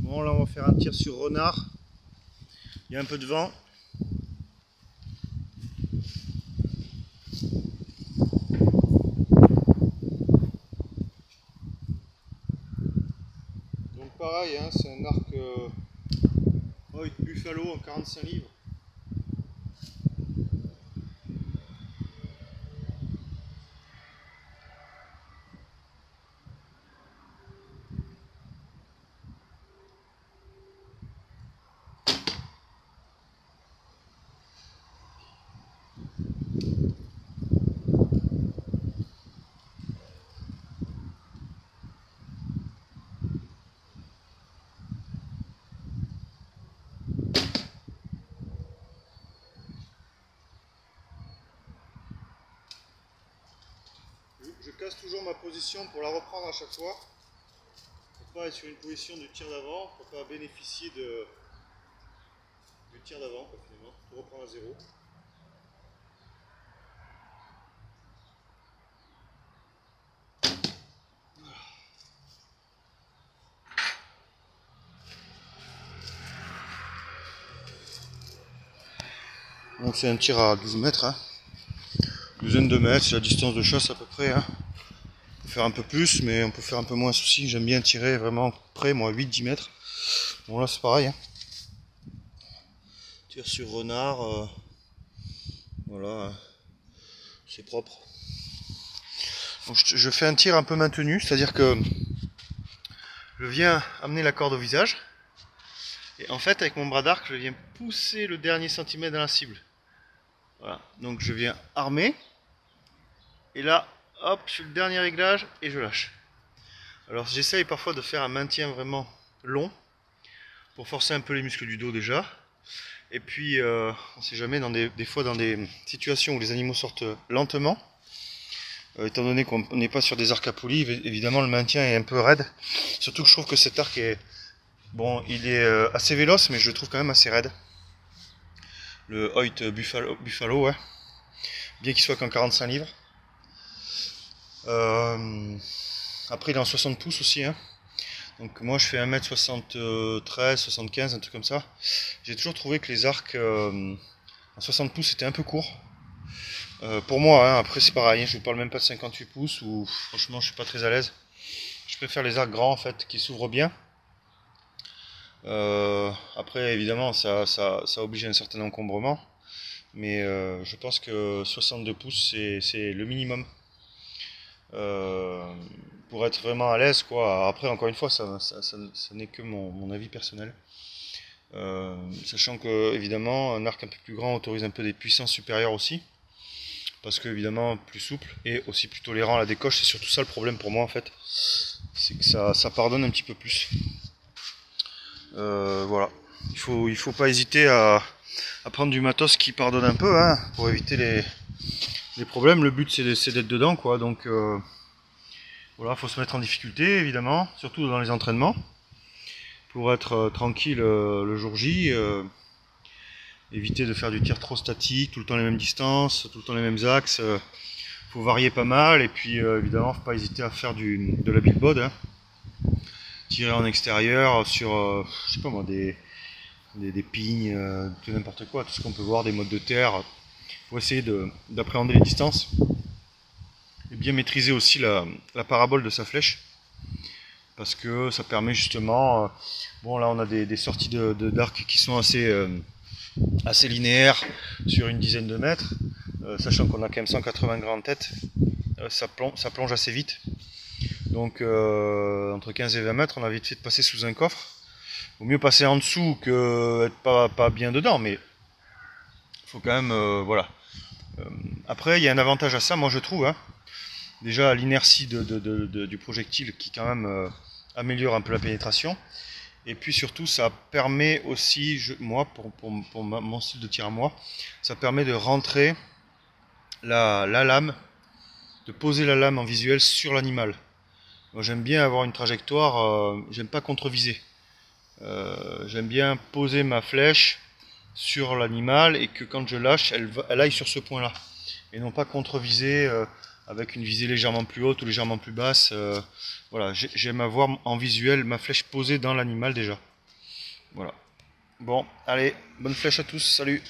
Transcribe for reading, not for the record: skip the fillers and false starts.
Bon, là on va faire un tir sur renard. Il y a un peu de vent. Donc pareil, hein, c'est un arc Buffalo en 45 livres. Je casse toujours ma position pour la reprendre à chaque fois. Pour pas être sur une position de tir d'avant, pour pas bénéficier du tir d'avant finalement, pour reprendre à zéro. Donc c'est un tir à 12 mètres, hein. Douzaine de mètres, c'est la distance de chasse à peu près, hein. On peut faire un peu plus, mais on peut faire un peu moins aussi. J'aime bien tirer vraiment près, moi 8-10 mètres. Bon là c'est pareil, hein. Tir sur renard, voilà, c'est propre. Donc je fais un tir un peu maintenu, c'est-à-dire que je viens amener la corde au visage, et en fait avec mon bras d'arc je viens pousser le dernier centimètre dans la cible. Voilà, donc je viens armer, et là, hop, je fais le dernier réglage et je lâche. Alors j'essaye parfois de faire un maintien vraiment long, pour forcer un peu les muscles du dos déjà. Et puis, on sait jamais, des fois dans des situations où les animaux sortent lentement, étant donné qu'on n'est pas sur des arcs à poulie, évidemment le maintien est un peu raide. Surtout que je trouve que cet arc est, bon, il est assez véloce, mais je le trouve quand même assez raide. Le Hoyt Buffalo, ouais. Bien qu'il soit qu'en 45 livres. Après il est en 60 pouces aussi, hein. Donc moi je fais 1m73, 75, un truc comme ça. J'ai toujours trouvé que les arcs en 60 pouces étaient un peu courts. Pour moi, hein, après c'est pareil, je ne parle même pas de 58 pouces où franchement je suis pas très à l'aise. Je préfère les arcs grands en fait, qui s'ouvrent bien. Après évidemment ça oblige à un certain encombrement. Mais je pense que 62 pouces c'est le minimum. Pour être vraiment à l'aise quoi. Après encore une fois ça n'est que mon avis personnel, sachant que évidemment un arc un peu plus grand autorise un peu des puissances supérieures aussi, parce que évidemment plus souple et aussi plus tolérant à la décoche. C'est surtout ça le problème pour moi en fait, c'est que ça pardonne un petit peu plus. Voilà, il faut pas hésiter à prendre du matos qui pardonne un peu, hein, pour éviter les problèmes. Le but c'est d'être dedans quoi, donc voilà, faut se mettre en difficulté évidemment, surtout dans les entraînements, pour être tranquille le jour J. Éviter de faire du tir trop statique, tout le temps les mêmes distances, tout le temps les mêmes axes. Faut varier pas mal, et puis évidemment faut pas hésiter à faire de la billboard, hein. Tirer en extérieur sur je sais pas moi, des pignes, tout n'importe quoi, tout ce qu'on peut voir, des modes de terre. Faut essayer d'appréhender les distances et bien maîtriser aussi la parabole de sa flèche, parce que ça permet justement, bon là on a des sorties d'arc qui sont assez linéaires sur une dizaine de mètres, sachant qu'on a quand même 180 grammes en tête, ça plonge assez vite, donc entre 15 et 20 mètres on a vite fait de passer sous un coffre. Vaut mieux passer en dessous que être pas bien dedans, mais il faut quand même, voilà. Après il y a un avantage à ça, moi je trouve, hein. Déjà l'inertie du projectile qui quand même améliore un peu la pénétration, et puis surtout ça permet aussi, moi pour mon style de tir à moi, ça permet de rentrer la lame, de poser la lame en visuel sur l'animal. Moi j'aime bien avoir une trajectoire, j'aime pas contre-viser, j'aime bien poser ma flèche sur l'animal et que quand je lâche elle aille sur ce point là, et non pas contre-viser avec une visée légèrement plus haute ou légèrement plus basse. Voilà, j'aime avoir en visuel ma flèche posée dans l'animal déjà. Voilà. Bon, allez, bonne flèche à tous, salut.